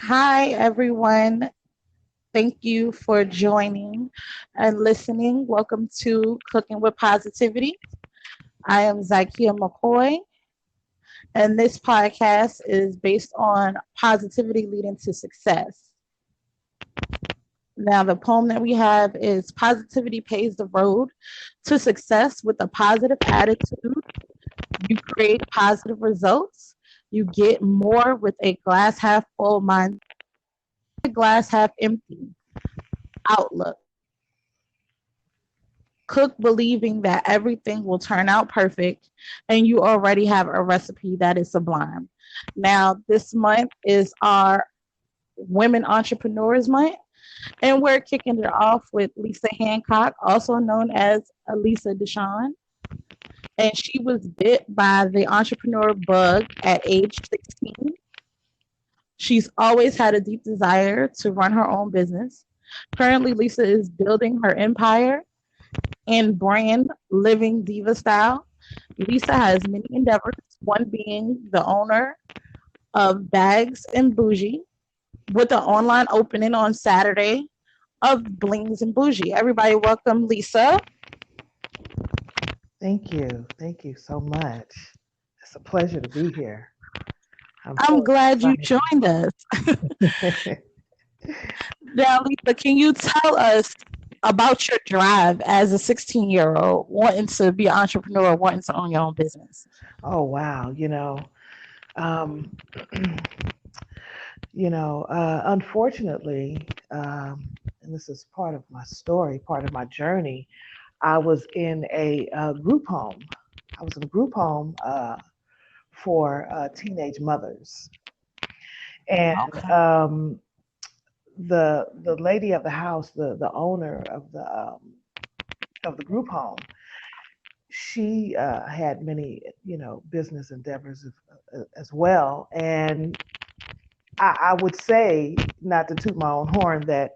Hi, everyone. Thank you for joining and listening. Welcome to Cooking with Positivity. I am Zakia McCoy, and this podcast is based on positivity leading to success. Now, the poem that we have is Positivity Paves the Road to Success with a Positive Attitude. You create positive results. You get more with a glass half full mind, a glass half empty outlook. Cook believing that everything will turn out perfect and you already have a recipe that is sublime. Now, this month is our Women Entrepreneurs Month, and we're kicking it off with Lisa Hancock, also known as Elisa Deshon. And she was bit by the entrepreneur bug at age 16. She's always had a deep desire to run her own business. Currently, Lisa is building her empire and brand Living Diva Style. Lisa has many endeavors, one being the owner of Bags and Boujee, with an online opening on Saturday of Bling N Boujee. Everybody, welcome Lisa. Thank you. Thank you so much. It's a pleasure to be here. I'm I'm so glad you excited. joined us. Now, Lisa, can you tell us about your drive as a 16-year-old wanting to be an entrepreneur, wanting to own your own business? Oh wow, um, unfortunately, and this is part of my story, part of my journey. I was in a group home. I was in a group home for teenage mothers, and Okay. the lady of the house, the owner of the group home, she had many, business endeavors as well. And I would say, not to toot my own horn, that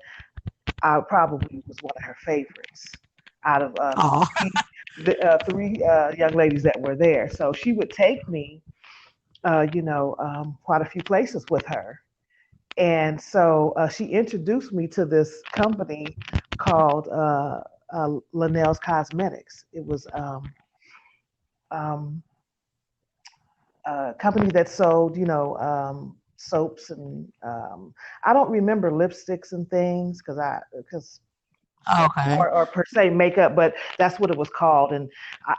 I probably was one of her favorites out of Oh, three young ladies that were there. So she would take me, quite a few places with her. And so she introduced me to this company called Linnell's Cosmetics. It was um, a company that sold, soaps and I don't remember lipsticks and things because okay. or per se makeup, but that's what it was called. And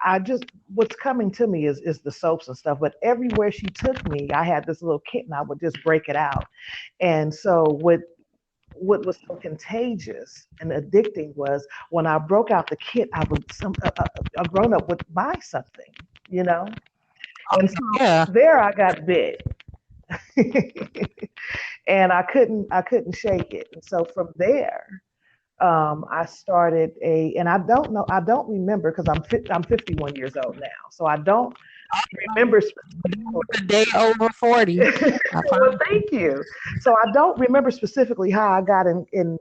I just what's coming to me is the soaps and stuff. But everywhere she took me, I had this little kit and I would just break it out. And so what was so contagious and addicting was when I broke out the kit, I would some a grown up would buy something, you know. And so Yeah. there I got bit. And I couldn't shake it. And so from there, I started and I don't remember because I'm 51 years old now, so I don't remember A day over 40. I well, promise. thank you. So I don't remember specifically how I got in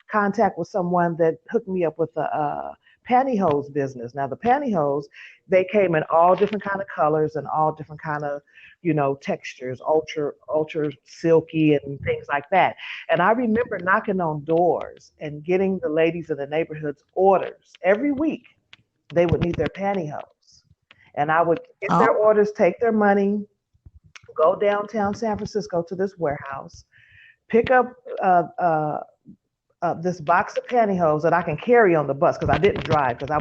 contact with someone that hooked me up with the pantyhose business. Now the pantyhose, they came in all different kind of colors and all different kind of textures, ultra silky and things like that. And I remember knocking on doors and getting the ladies in the neighborhoods orders every week. They would need their pantyhose, and I would get Oh, their orders, take their money, go downtown San Francisco to this warehouse, pick up uh, uh, this box of pantyhose that I can carry on the bus because I didn't drive because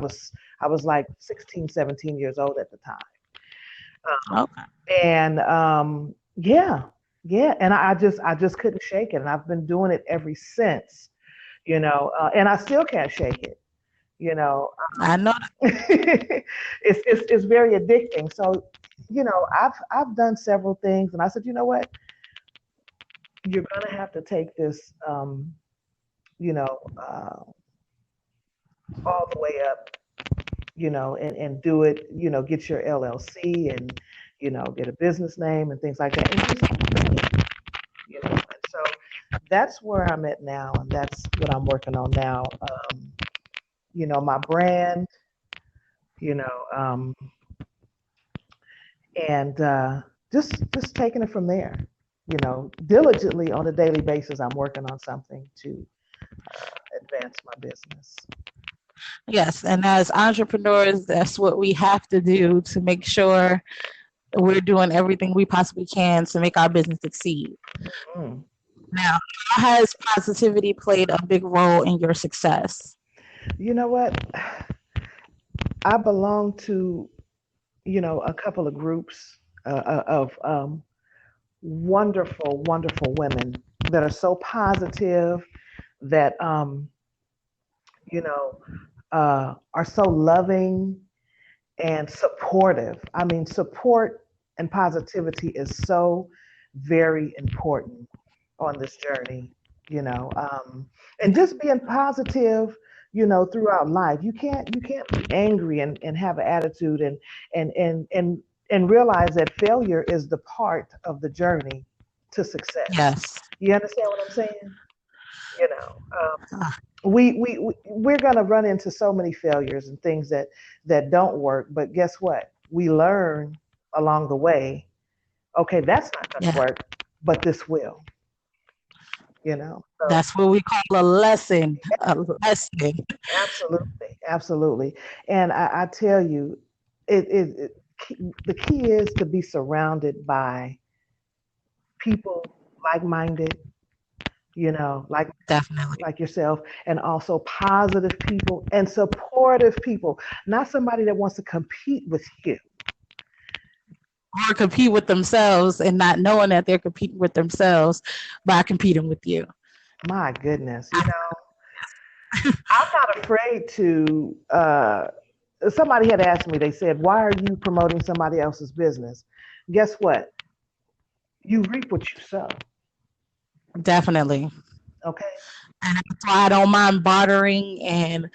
I was like 16, 17 years old at the time. okay. And yeah, yeah, and I just couldn't shake it, and I've been doing it ever since. And I still can't shake it. You know, I know. it's very addicting. So, I've done several things, and I said, you know what, you're gonna have to take this, you know, uh, all the way up, and do it, get your LLC and, get a business name and things like that, and just keep doing it, And so that's where I'm at now, and that's what I'm working on now. My brand, you know, and just taking it from there. diligently on a daily basis, I'm working on something to advance my business. Yes, and as entrepreneurs, that's what we have to do to make sure we're doing everything we possibly can to make our business succeed. Mm. Now, how has positivity played a big role in your success? You know what? I belong to, a couple of groups of wonderful, wonderful women that are so positive, that, you know, are so loving and supportive. I mean, support and positivity is so very important on this journey, you know. And just being positive, throughout life. You can't be angry and have an attitude, and realize that failure is the part of the journey to success. Yes. You understand what I'm saying? You know, Ah, we're going to run into so many failures and things that don't work, but guess what? We learn along the way. Okay, that's not going to yeah, work, but this will. So that's what we call a lesson. A lesson. absolutely, absolutely. And I tell you, the key is to be surrounded by people like-minded, like Definitely. like yourself, and also positive people and supportive people, not somebody that wants to compete with you. Or compete with themselves and not knowing that they're competing with themselves by competing with you. My goodness, I'm not afraid to. Somebody had asked me, they said, why are you promoting somebody else's business? Guess what? You reap what you sow. Definitely. Okay. And that's why I don't mind bartering and,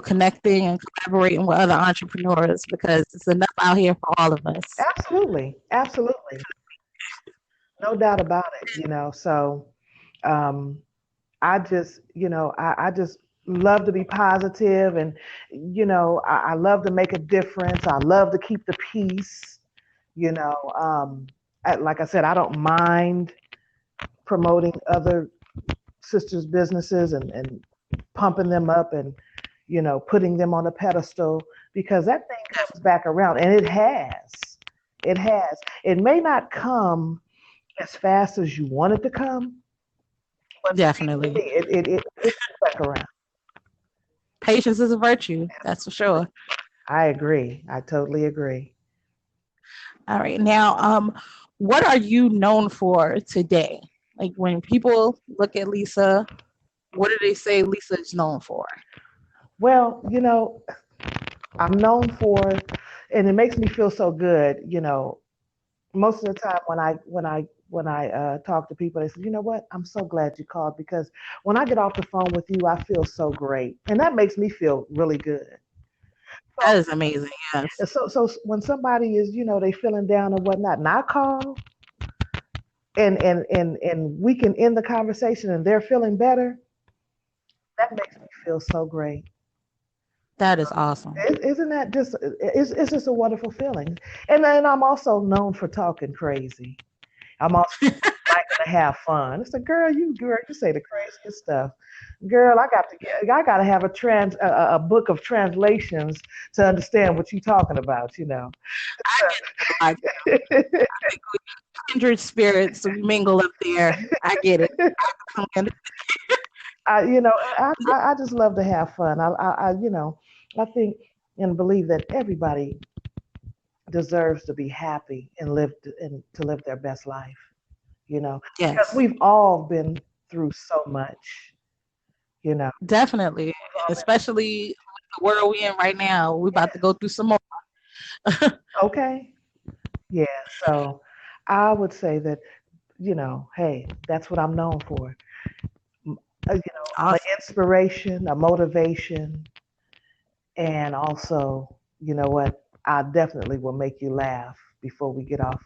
connecting and collaborating with other entrepreneurs because it's enough out here for all of us. Absolutely. Absolutely. No doubt about it. So um, I just love to be positive, and, I love to make a difference. I love to keep the peace. You know, like I said, I don't mind promoting other sisters' businesses, and pumping them up, and, putting them on a pedestal, because that thing comes back around, and it has. It has. It may not come as fast as you want it to come, but believe Definitely. me, it comes back around. Patience is a virtue, that's for sure. I agree. I totally agree. All right. Now, what are you known for today? Like when people look at Lisa, what do they say Lisa is known for? Well, I'm known for, and it makes me feel so good. Most of the time when I talk to people, they say, you know what? I'm so glad you called, because when I get off the phone with you, I feel so great, and that makes me feel really good. That So, is amazing. Yes. so when somebody is, they feeling down or whatnot, and I call, and we can end the conversation, and they're feeling better, that makes me feel so great. That is awesome. Isn't that just, it's just a wonderful feeling. And then I'm also known for talking crazy. I'm also liking to have fun. It's like, girl, you say the craziest stuff. Girl, I got to have a book of translations to understand what you're talking about. I get it. Like kindred spirits, we mingle up there. I get it. I just love to have fun. I think and believe that everybody deserves to be happy and to live their best life. Because Yes, we've all been through so much. You know, definitely. we've all Especially the world we in right now. We about to go through some more. been, okay. Yeah. So I would say that, hey, that's what I'm known for. I'm an Awesome. inspiration, a motivation, and also, you know what? I definitely will make you laugh before we get off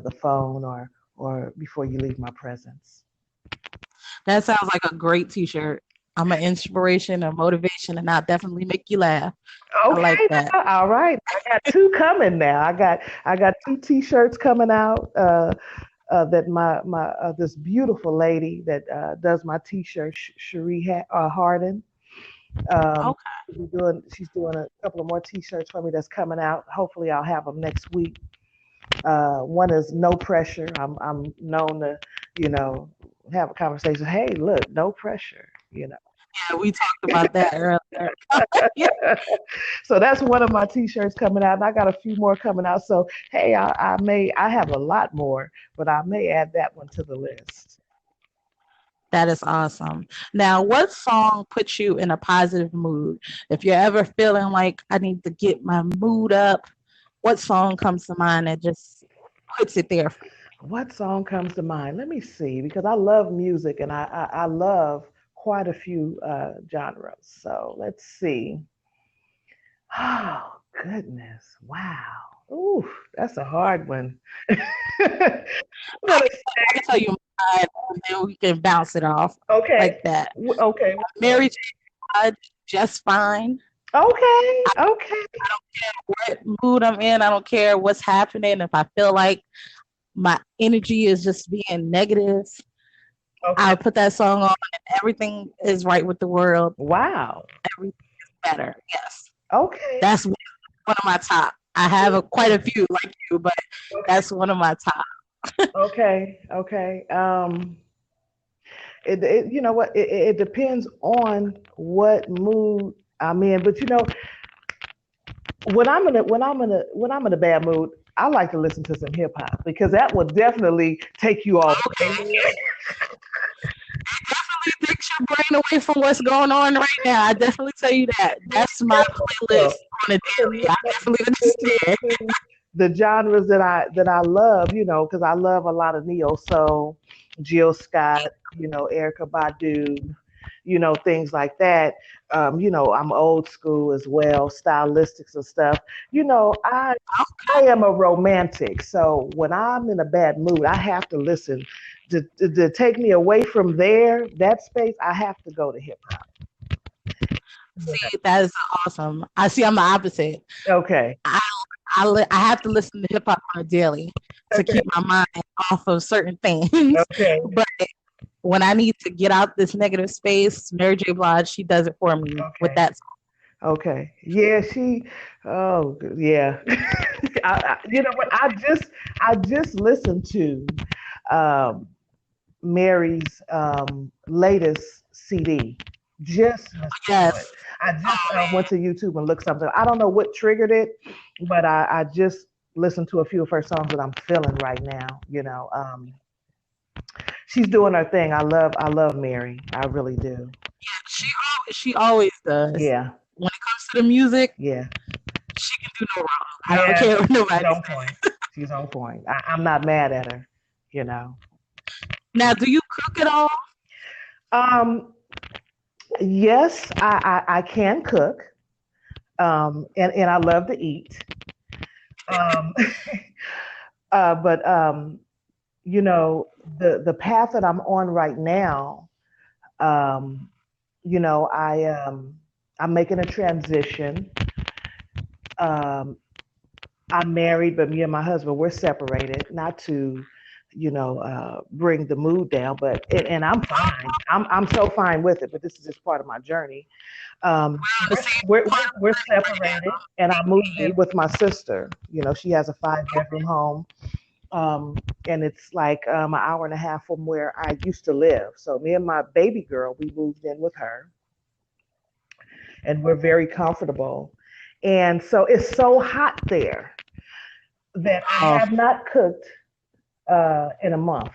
the phone, or before you leave my presence. That sounds like a great T-shirt. I'm an inspiration, a motivation, and I'll definitely make you laugh. I like Okay, that. now, all right. I got two coming now. I got two T-shirts coming out. that my this beautiful lady that does my t-shirt, Harden. Um, Okay. she's doing a couple of more t-shirts for me that's coming out. Hopefully, I'll have them next week. One is no pressure. I'm known to, you know, have a conversation. Hey, look, no pressure. You know. Yeah, we talked about that earlier. Yeah, So that's one of my t-shirts coming out, and I got a few more coming out. So hey, I have a lot more, but I may add that one to the list. that is awesome. Now, what song puts you in a positive mood? If you're ever feeling like I need to get my mood up, what song comes to mind that just puts it there for you? What song comes to mind? Let me see, because I love music and I love quite a few genres. So let's see. Oh goodness! Wow. Ooh, that's a hard one. I'm gonna I can tell you mine, and then we can bounce it off okay. like that. Okay. Mary J. Blige, Just Fine. Okay. Okay. What mood I'm in, I don't care what's happening. If I feel like my energy is just being negative, Okay. I'll put that song on and everything is right with the world. Wow. Everything's better. Yes. Okay. That's one of my top. I have quite a few like you, but that's one of my top. Okay. Okay. You know what? It depends on what mood I'm in, but you know, when I'm in a bad mood, I like to listen to some hip hop because that will definitely take you all the way. Okay. Definitely takes your brain away from what's going on right now. I definitely tell you that. That's my So, playlist on a daily. I definitely understand. the genres that I love, you know, because I love a lot of neo soul, Jill Scott, you know, Erica Badu, you know, things like that. You know, I'm old school as well, stylistics and stuff. You know, I am a romantic, so when I'm in a bad mood, I have to listen to take me away from that space. I have to go to hip hop. See, that is awesome. I see. I'm the opposite. Okay. I I have to listen to hip hop on a daily to Okay. keep my mind off of certain things. Okay. But when I need to get out this negative space, Mary J. Blige, she does it for me with Okay. that. Okay. Yeah, oh, yeah. You know what? I just listened to um, Mary's latest CD. Just listened to it. Yes. I just Oh, went to YouTube and looked something. I don't know what triggered it, but I just listened to a few of her songs that I'm feeling right now. You know, she's doing her thing. I love Mary. I really do. she always does. Yeah. When it comes to the music, Yeah. she can do no wrong. I don't Yeah. care what She's nobody on says. point. She's on point. I'm not mad at her. You know. Now, do you cook at all? Um, yes, I can cook, and I love to eat. Um, but you know, the path that I'm on right now, um, you know, I'm making a transition. Um, I'm married, but me and my husband we're separated. Not to, you know, bring the mood down, but and I'm fine. I'm so fine with it. But this is just part of my journey. On the same We're separated, and I moved in with my sister. You know, she has a 5 bedroom home, and it's like an hour and a half from where I used to live. So me and my baby girl, we moved in with her, and we're very comfortable. And so it's so hot there that I Oh, have not cooked in a month.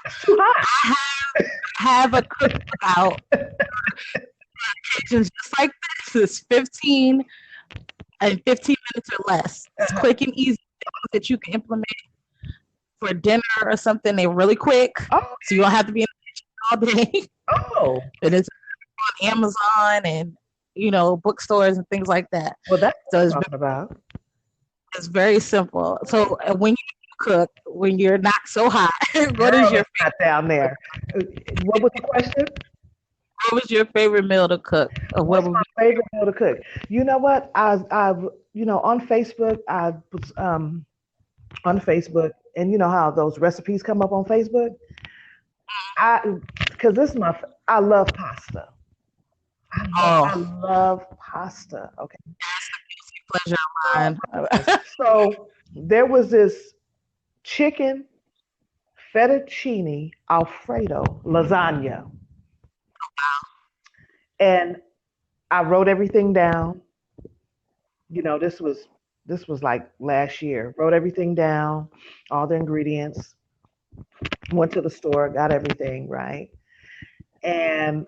It's too hot. I have a cookout kitchens just like this. It's 15 and 15 minutes or less. It's Uh-huh. quick and easy things that you can implement for dinner or something. They're really quick, Oh, so you don't have to be in the kitchen all day. oh, And it's on Amazon and bookstores and things like that. well, that's what So I'm talking about. it's very simple. So when you cook, when you're not so hot, what is Girl, your it's not down there. What was the question? what was your favorite meal to cook? Or what What's would my be favorite meal to cook? You know what? I've you know, on Facebook, I was on Facebook. and you know how those recipes come up on Facebook. Because this is I love pasta. I Oh, love pasta. Okay. pleasure Oh of my mine. goodness. So there was this chicken fettuccine Alfredo lasagna, and I wrote everything down. You know, this was like last year. Wrote everything down, all the ingredients. Went to the store, got everything right, and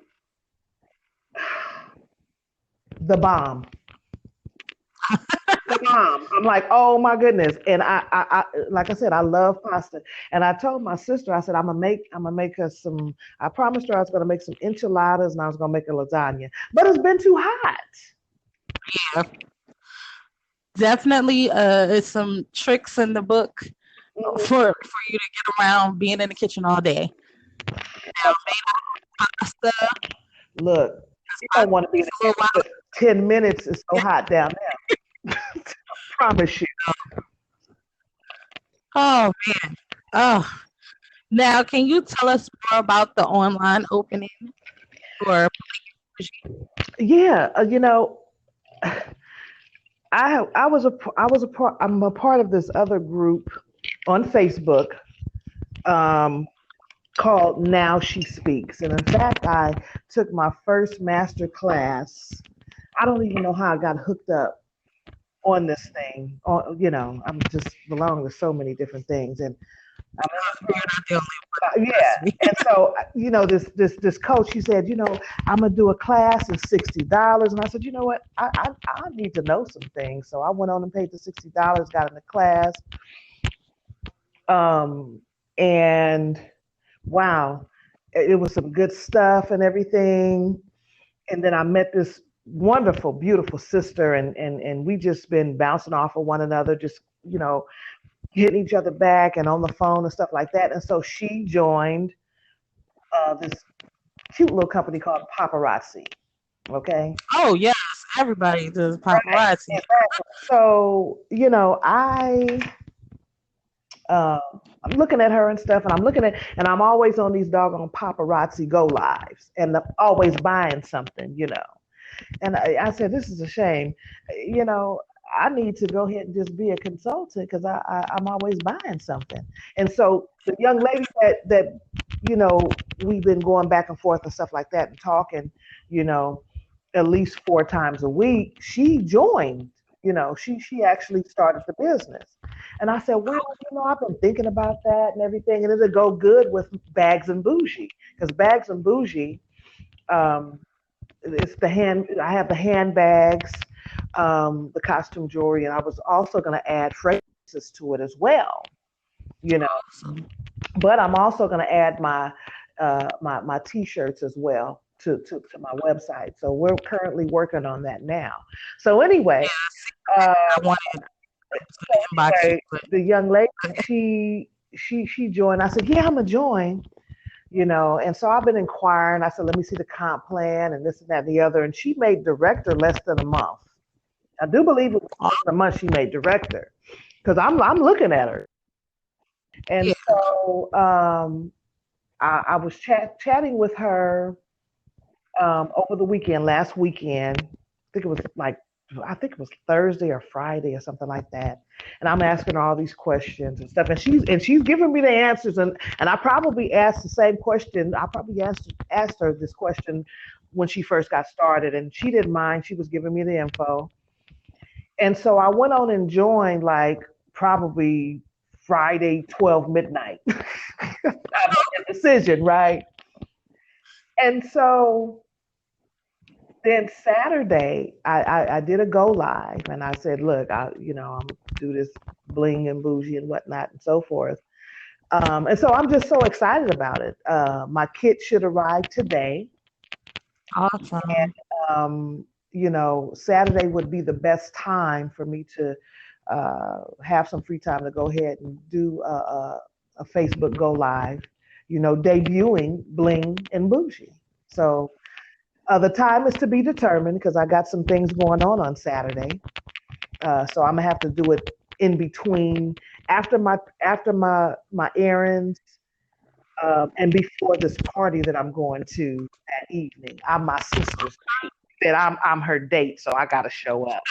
the bomb. The bomb. I'm like, oh my goodness. And like I said, I love pasta. And I told my sister, I said, I'm gonna make her some. I promised her I was gonna make some enchiladas and I was gonna make a lasagna, but it's been too hot. Yeah, definitely. It's some tricks in the book Mhm. for you to get around being in the kitchen all day. Now, pasta, Look, you don't want to be in it's a the little kitchen for 10 minutes. It's so hot down there. I promise you. wild. Oh man. Oh, now can you tell us more about the online opening for Yeah, I'm a part of this other group on Facebook, um, called Now She Speaks. And in fact, I took my first master class. I don't even know how I got hooked up on this thing. I'm just belong to so many different things. And I'm in this you're not the only group. one, Yeah. trust me. And so, this coach, he said, I'm gonna do a class in $60. And I said, you know what? I need to know some things. So I went on and paid the $60, got in the class. Um, and wow, it was some good stuff and everything. And then I met this wonderful, beautiful sister, and we just been bouncing off of one another, just hitting each other back and on the phone and stuff like that. And so she joined this cute little company called Paparazzi. Okay. Oh yes, everybody does Right. paparazzi. Exactly. So uh, I'm looking at her and stuff, and and I'm always on these doggone paparazzi go lives, and I'm always buying something. And I said, this is a shame. You know, I need to go ahead and just be a consultant because I'm always buying something. And so the young lady that you know we've been going back and forth and stuff like that and talking, you know, at least 4 times a week. She joined. She actually started the business. And I said, well, I've been thinking about that and everything, and it'll go good with Bags and Bougie because Bags and Bougie, um, it's the hand. I have the handbags, the costume jewelry, and I was also going to add fragrances to it as well. You know, Awesome. but I'm also going to add my t-shirts as well to my website. So we're currently working on that now. So anyway, uh, I wanted to inbox you, but the young lady, she joined. I said, yeah, I'm gonna join. And so I've been inquiring. I said, let me see the comp plan and this and that and the other. And she made director less than a month. I do believe it was oh, less than a month she made director because I'm looking at her. And yeah. so I was chatting with her over the weekend, last weekend. I think it was Thursday or Friday or something like that. And I'm asking her all these questions and stuff, and she's giving me the answers. And I probably asked the same question. I probably asked her this question when she first got started, and she didn't mind. She was giving me the info, and so I went on and joined like probably Friday 12 midnight. I made a decision, right? And so then Saturday, I did a go live and I said, look, I'm do this Bling and Boujee and whatnot and so forth. And so I'm just so excited about it. My kit should arrive today. Awesome. Saturday would be the best time for me to have some free time to go ahead and do a Facebook go live, debuting Bling and Boujee. So the time is to be determined because I got some things going on Saturday. So I'm gonna have to do it in between after my errands, and before this party that I'm going to that evening. I'm my sister's date. That I'm her date, so I gotta show up.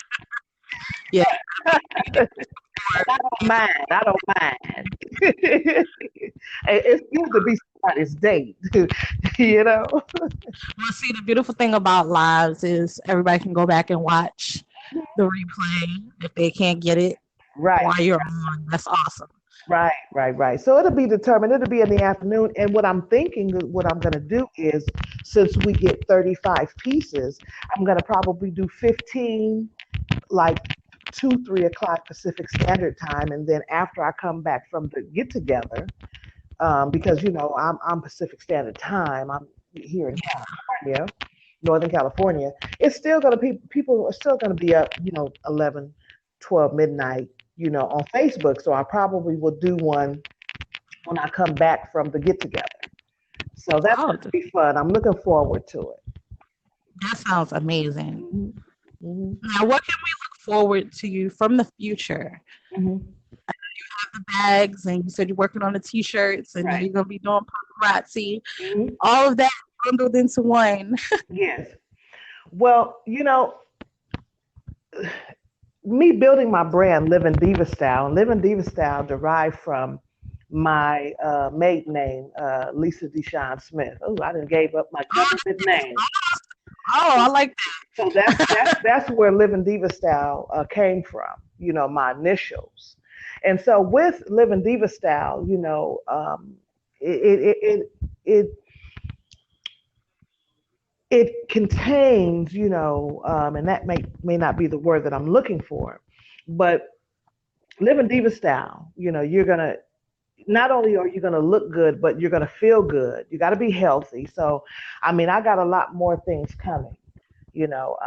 Yeah. I don't mind. I don't mind. It's good to be somebody's date, you know. Well, see, the beautiful thing about lives is everybody can go back and watch the replay if they can't get it Right. while you're on. That's awesome. Right. So it'll be determined. It'll be in the afternoon. And what I'm thinking, what I'm going to do is, since we get 35 pieces, I'm going to probably do 15, like 2, 3 o'clock Pacific Standard Time, and then after I come back from the get together, because I'm Pacific Standard Time. I'm here in California, Northern California. It's still going to be people are still going to be up, 11, 12 midnight, on Facebook. So I probably will do one when I come back from the get together. So that's Oh, going to be fun. I'm looking forward to it. that sounds amazing. Hmm. Hmm. Now, what can we look forward to you from the future? Hmm. The bags, and you said you're working on the t-shirts, and then Right. you're going to be doing paparazzi. Hmm. All of that bundled into one. Yes. Well, me building my brand, Living Diva Style, and Living Diva Style derived from my maiden name, Lisa Deshon Smith. Oh, I done gave up my government name. Oh, I like So that's where Living Diva Style came from. My initials. And so with Living Diva Style, it it it it contains, and that may not be the word that I'm looking for, but Living Diva Style, you're gonna not only are you gonna look good, but you're gonna feel good. You got to be healthy. So, I mean, I got a lot more things coming. You know,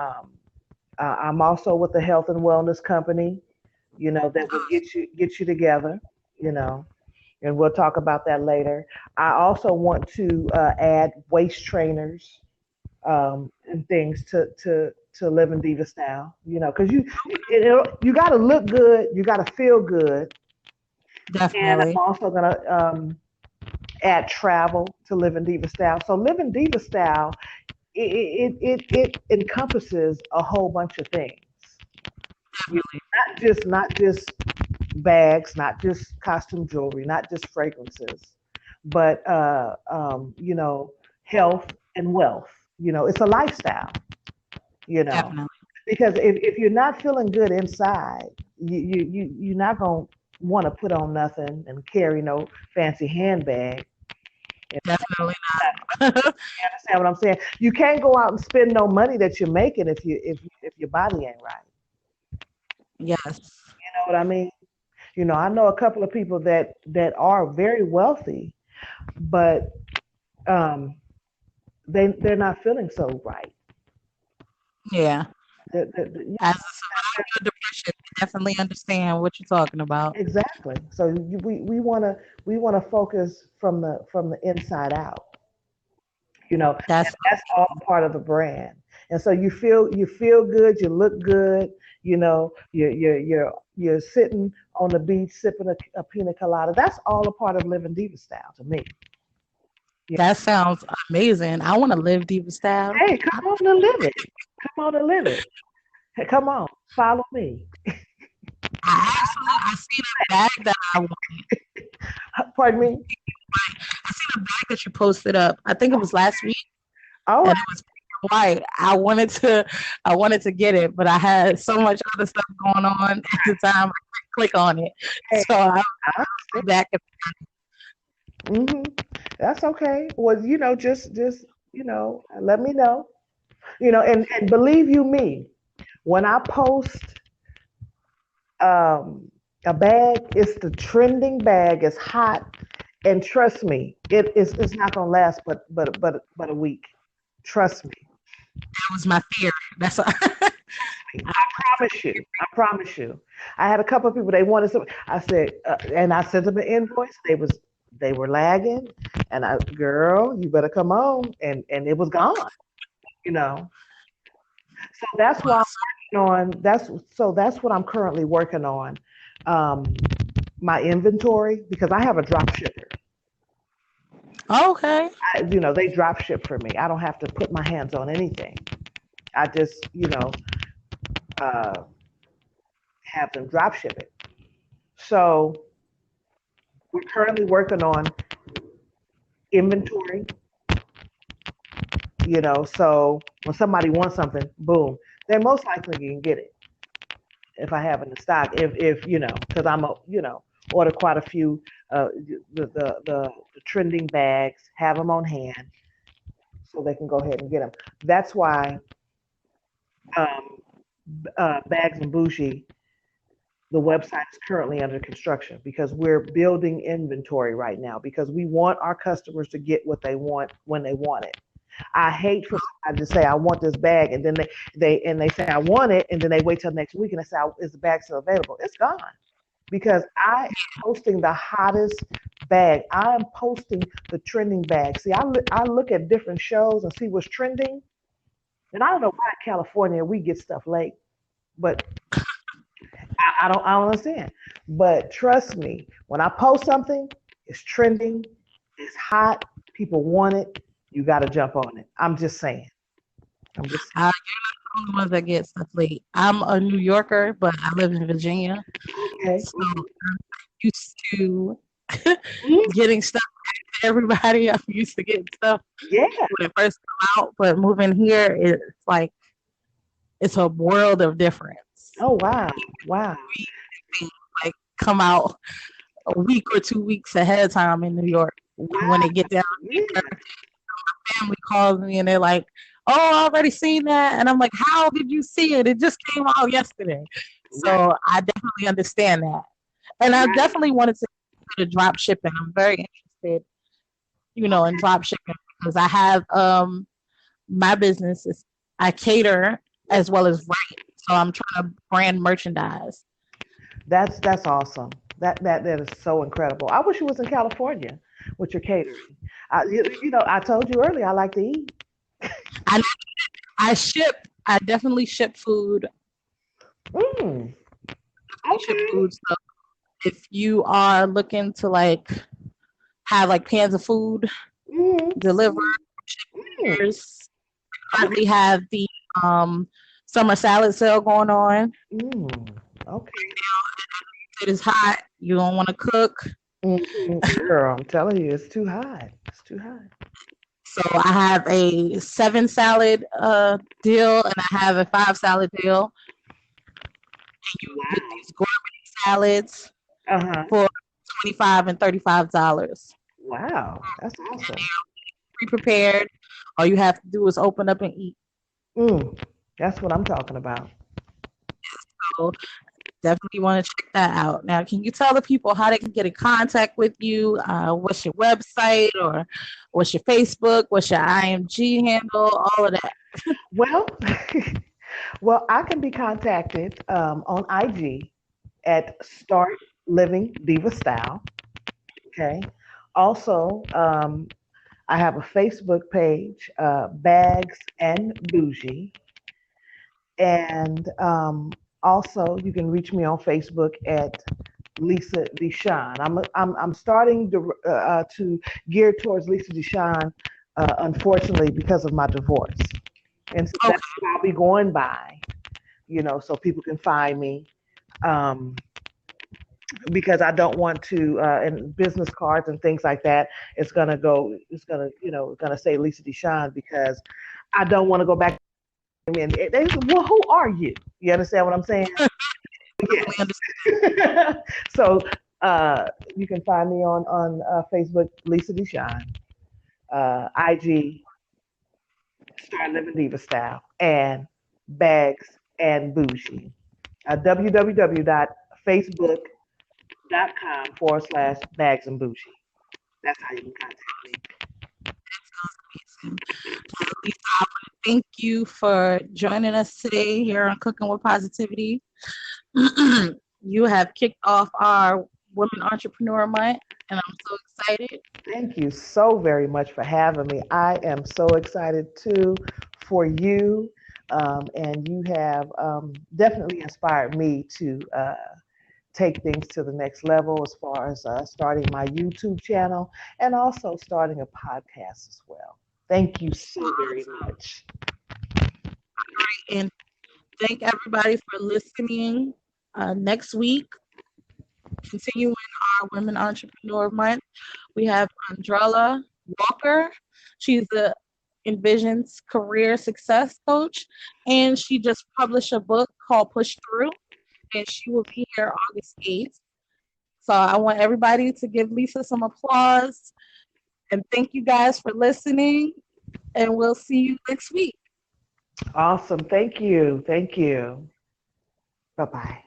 I'm also with the health and wellness company. That will get you together. You know, and we'll talk about that later. I also want to add waist trainers, and things to Living Diva Style. Because you got to look good, you got to feel good, and I'm definitely. also gonna add travel to Living Diva Style. So Living Diva Style, it encompasses a whole bunch of things. Not just bags, not just costume jewelry, not just fragrances, but health and wealth. It's a lifestyle. You know, Definitely. because if you're not feeling good inside, you're not gonna want to put on nothing and carry no fancy handbag. You Definitely not. understand what I'm saying? You can't go out and spend no money that you're making if your body ain't right. Yes. You know what I mean? I know a couple of people that are very wealthy, but um, they're not feeling so right. Yeah. Yeah, As a survivor of depression, I definitely understand what you're talking about. exactly. So we wanna focus from the inside out. And That's that's all part of the brand. And so you feel good, you look good. You're sitting on the beach sipping a pina colada. That's all a part of Living Diva Style to me. Yeah. that sounds amazing. I want to live diva style. Hey, come on and live it. Come on and live it. Hey, come on, follow me. I seen a bag that I want. Pardon me. I seen a bag that you posted up. I think it was last week, All and right. it was white. I wanted to get it, but I had so much other stuff going on at the time. I couldn't click on it, Hey, so I I go back. hmm That's okay. Well, just let me know. And believe you me, when I post um, a bag, it's the trending bag. It's hot, and trust me, it's not gonna last but a week. Trust me. That was my fear. That's I promise you. I promise you. I had a couple of people. They wanted some. I said, and I sent them an invoice. They were lagging, and girl, you better come on, and it was gone. You know. So that's why I'm working on. That's what I'm currently working on. um, my inventory because I have a drop shipper. Okay. They drop ship for me. I don't have to put my hands on anything. I just, uh, have them drop ship it. So we're currently working on inventory, so when somebody wants something, boom, they most likely can get it if I have it in stock. If because order quite a few the trending bags, have them on hand so they can go ahead and get them. That's why um, Bags and Boujee, the website is currently under construction because we're building inventory right now because we want our customers to get what they want when they want it. I hate for somebody to say I want this bag and then they say I want it and then they wait till next week and they say is the bag still available? It's gone because I am posting the hottest bag. I am posting the trending bag. See, I look at different shows and see what's trending, and I don't know why in California we get stuff late, but I don't understand. But trust me, when I post something, it's trending, it's hot, people want it, you got to jump on it. I'm just saying. I'm just You're not the only ones that get stuff late. I'm a New Yorker, but I live in Virginia, okay. so I'm used to Mhm. getting stuff to everybody. I'm used to getting stuff Yeah. when it first come out, but moving here, it's like it's a world of difference. Oh wow. Wow. Things like come out a week or 2 weeks ahead of time in New York. And when Wow. they get down Yeah. here, family calls me and they're like, "Oh, I already seen that," and I'm like, "How did you see it? It just came out yesterday." Right. So I definitely understand that, and I Right. definitely wanted to do the drop shipping. I'm very interested, in drop shipping because I have my business is I cater as well as write, so I'm trying to brand merchandise. That's awesome. That is so incredible. I wish it was in California with your catering. I told you earlier I like to eat. I I ship. I definitely ship food. Mm. Definitely ship Okay. food. So if you are looking to like have like pans of food Mm. delivered, Mm. currently have the um, summer salad sale going on. Mm. Okay. It is hot. You don't want to cook. Girl, I'm telling you, it's too hot. It's too hot. So I have a 7 salad deal and I have a 5 salad deal. You get Wow. these gourmet salads Uh-huh. for $25 and $35. Wow. That's awesome. Pre-prepared. All you have to do is open up and eat. Mm. That's what I'm talking about. So definitely want to check that out. Now, can you tell the people how they can get in contact with you? What's your website or what's your Facebook? What's your IMG handle? All of that. Well, well, I can be contacted on IG at Start Living Diva Style. Okay. Also, I have a Facebook page, Bags and Bougie, and also you can reach me on Facebook at Lisa Deshon. I'm starting to gear towards Lisa Deshon, unfortunately because of my divorce, and so Okay. that's what I'll be going by, so people can find me. Um, because I don't want to, and business cards and things like that. It's gonna say Lisa Deshawn because I don't want to go back. And they say, well, who are you? You understand what I'm saying? Definitely Yes. understand. So you can find me on Facebook, Lisa Deshawn, IG, Star Living Diva Style, and Bags and Bougie. www.facebook.com/Bags and Bougie. That's how you can contact me. Lisa, I want to thank you for joining us today here on Cooking with Positivity. You have kicked off our Women Entrepreneur Month, and I'm so excited. Thank you so very much for having me. I am so excited too for you, and you have definitely inspired me take things to the next level as far as starting my YouTube channel and also starting a podcast as well. Thank you so very much. And thank everybody for listening. Next week, continuing our Women Entrepreneur Month, we have Andrella Walker. She's a Envisions career success coach, and she just published a book called Push Through, and she will be here August 8th. So I want everybody to give Lisa some applause, and thank you guys for listening, and we'll see you next week. Awesome. Thank you. Thank you. Bye bye.